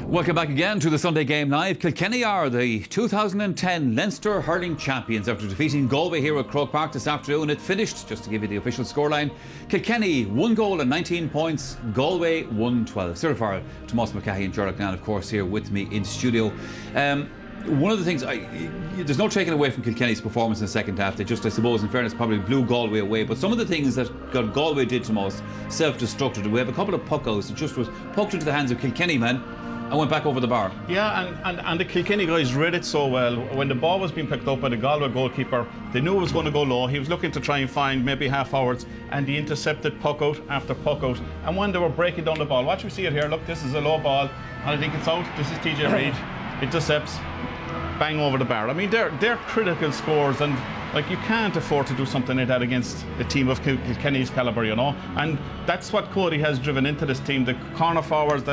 Welcome back again to the Sunday Game Live. Kilkenny are the 2010 Leinster hurling champions after defeating Galway here at Croke Park this afternoon. It finished, just to give you the official scoreline, Kilkenny 1 goal and 19 points, Galway 1-12. Sarah Farrell, Tomas McCahey and Gerald Nan, of course, here with me in studio. One of the things, there's no taking away from Kilkenny's performance in the second half. They just, I suppose, in fairness, probably blew Galway away. But some of the things that Galway did to most self-destructed. We have a couple of puck-outs that just was poked into the hands of Kilkenny men and went back over the bar. Yeah, and the Kilkenny guys read it so well. When the ball was being picked up by the Galway goalkeeper, they knew it was going to go low. He was looking to try and find maybe half-hours, and he intercepted puck out after puck out. And when they were breaking down the ball, watch, we see it here. Look, this is a low ball, and I think it's out. This is TJ Reid. Intercepts, bang over the bar. I mean, they're critical scores, and like, you can't afford to do something like that against a team of Kilkenny's calibre, you know. And that's what Cody has driven into this team. The corner forwards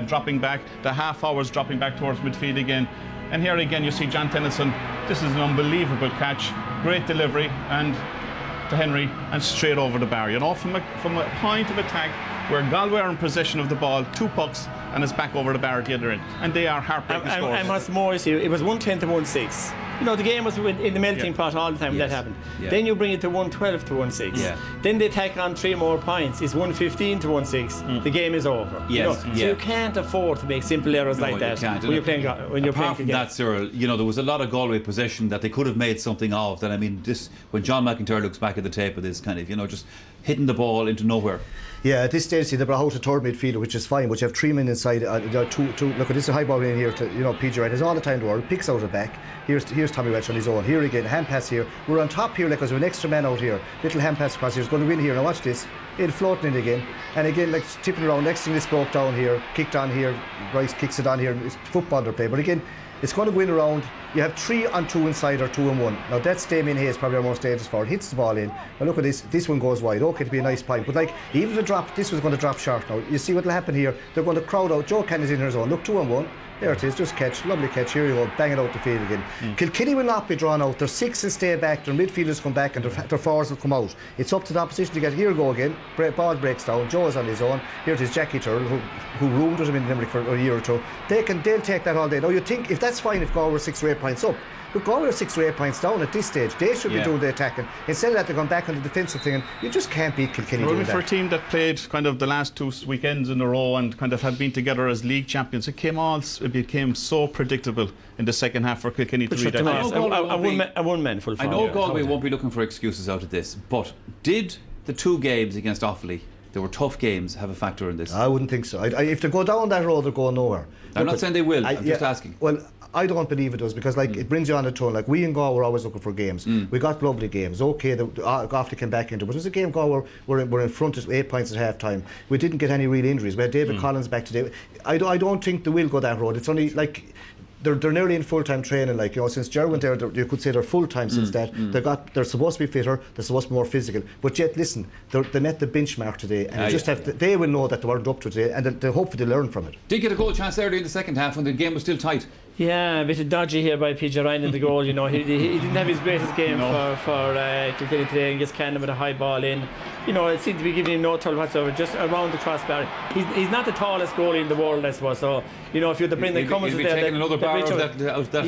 dropping back, the half hours dropping back towards midfield again. And here again you see John Tennyson. This is an unbelievable catch, great delivery, and to Henry, and straight over the bar, you know, from a point of attack where Galway are in possession of the ball, 2 pucks, and it's back over the bar at the other end. And they are heartbreaking scores. And what's more is it was 110 to 1-6. You know, the game was in the melting pot all the time when that happened. Yeah. Then you bring it to 112 to 1-6. Yeah. Then they tack on 3 more points. It's 115 to 1-6. The game is over. Yes. You know? So you can't afford to make simple errors like that when you're playing. Apart from that, Cyril, you know, there was a lot of Galway possession that they could have made something of. That, I mean, this, when John McIntyre looks back at the tape of this, kind of, you know, just hitting the ball into nowhere. Yeah, at this stage, see, they brought out a third midfielder, which is fine, but you have 3 men inside. Two, look at this, a high ball in here to, you know, PJ Ryan has all the time to work, picks out a back. Here's Tommy Welch on his own. Here again, hand pass here. We're on top here, like, because we have an extra man out here. Little hand pass across here. He's going to win here. Now watch this. It's floating in again. And again, like, tipping around. Next thing, this broke down here, kicked on here. Rice kicks it on here. It's football they play. But again, it's going to win around. You have 3 on 2 inside or 2 on 1. Now that's Damien Hayes, probably our most dangerous forward. Hits the ball in. Now look at this. This one goes wide. Okay, to be a nice point. But like, even the drop, this was going to drop short now. You see what will happen here? They're going to crowd out. Joe Kennedy's in her zone. Look, 2 on 1. There it is, just catch, lovely catch, here you go, bang it out the field again. Kilkenny will not be drawn out, their 6 will stay back, their midfielders come back and their forwards will come out. It's up to the opposition to get, here go again, ball breaks down, Joe is on his own, here it is Jackie Turtle, who ruled him in Limerick for a year or 2. They'll take that all day. Now you think, if that's fine if Galway were 6 or 8 points up, but Galway are 6 or 8 points down at this stage. They should be doing the attacking. Instead of that, they're going back on the defensive thing, and you just can't beat Kilkenny doing that. For a team that played kind of the last 2 weekends in a row and kind of had been together as league champions, it became so predictable in the second half for Kilkenny to read that. A one-man full forward. I know Galway won't be looking for excuses out of this, but did the 2 games against Offaly, they were tough games, have a factor in this? I wouldn't think so. If they go down that road, they're going nowhere. I'm not saying they will, I'm just asking. Well, I don't believe it does, because like it brings you on a tone. Like, we in Galway were always looking for games. We got lovely games. Okay, Offaly came back into it, but it was a game Galway were in front of 8 points at half time. We didn't get any real injuries. We had David Collins back today. I don't think they will go that road. It's only like they're nearly in full-time training, like, you know, since Gerald went there, you could say they're full-time since that. They're supposed to be fitter, they're supposed to be more physical, but yet listen, they met the benchmark today, and they will know that they weren't up to today, and they hopefully learn from it. Did get a goal chance early in the second half when the game was still tight. Yeah, a bit dodgy here by PJ Ryan in the goal. You know, he didn't have his greatest game for Kilkenny today, and gets Cannon with a high ball in. You know, it seemed to be giving him no trouble whatsoever, just around the crossbar. He's not the tallest goalie in the world, I suppose. So, you know, if you're the Brendan Cummins there, taking another bar out of that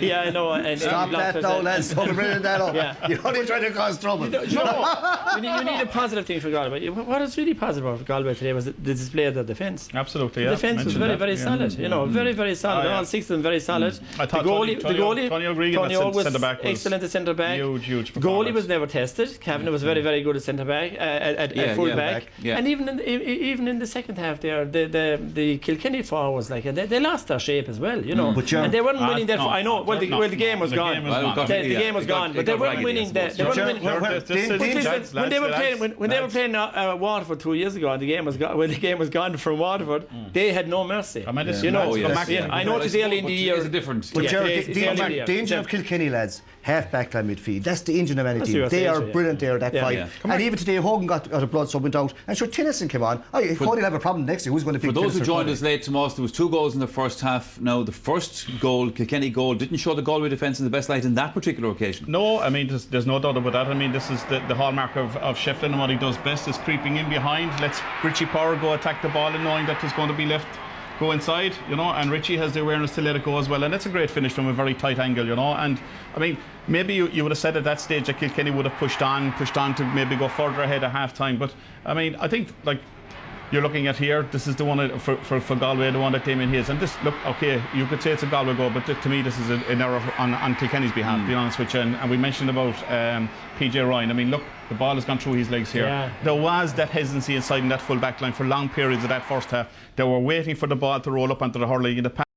yeah, I know. And stop that now, lads. Don't bring that up. You're only trying to cause trouble. You need a positive thing for Galway. What is really positive for Galway today was the display of the defence. Absolutely, The defence was very, very solid. You know, very, very solid. All 6 of them very solid. I thought the goalie, Tony was centre-back, excellent at centre-back. Huge goalie was never tested. Kavanagh was very, very good at centre-back, at full-back. And even in the second half there, the Kilkenny forwards, like, they lost their shape as well, you know. And they weren't winning that. I know. Well, the game was gone. The game was gone, but they weren't winning that. They weren't winning. When they were playing Waterford 2 years ago, and the game was gone. When the game was gone from Waterford, they had no mercy. You know. I know it's early in the year. It's a difference. But the engine of Kilkenny, lads, half-back line midfield. That's the engine of any team. They are brilliant there, that fight. And even today, Hogan got a blood sub went out, and sure, Tennyson came on. Cody will have a problem next year. Who's going to pick? For those who joined us late, Tomas, there was 2 goals in the first half. Now, the first goal, Kilkenny goal, didn't show the Galway defence in the best light in that particular occasion. No, I mean, there's no doubt about that. I mean, this is the hallmark of Shefflin, and what he does best is creeping in behind, lets Richie Power go attack the ball, and knowing that there's going to be left go inside, you know, and Richie has the awareness to let it go as well, and that's a great finish from a very tight angle, you know. And I mean, maybe you would have said at that stage that Kilkenny would have pushed on to maybe go further ahead at half time, but I mean, I think, like, you're looking at here, this is the one for Galway, the one that came in his. And this, look, okay, you could say it's a Galway goal, but to me this is an error on Kilkenny's behalf, to be honest with you. And we mentioned about PJ Ryan. I mean, look, the ball has gone through his legs here. Yeah. There was that hesitancy inside in that full back line for long periods of that first half. They were waiting for the ball to roll up onto the hurley.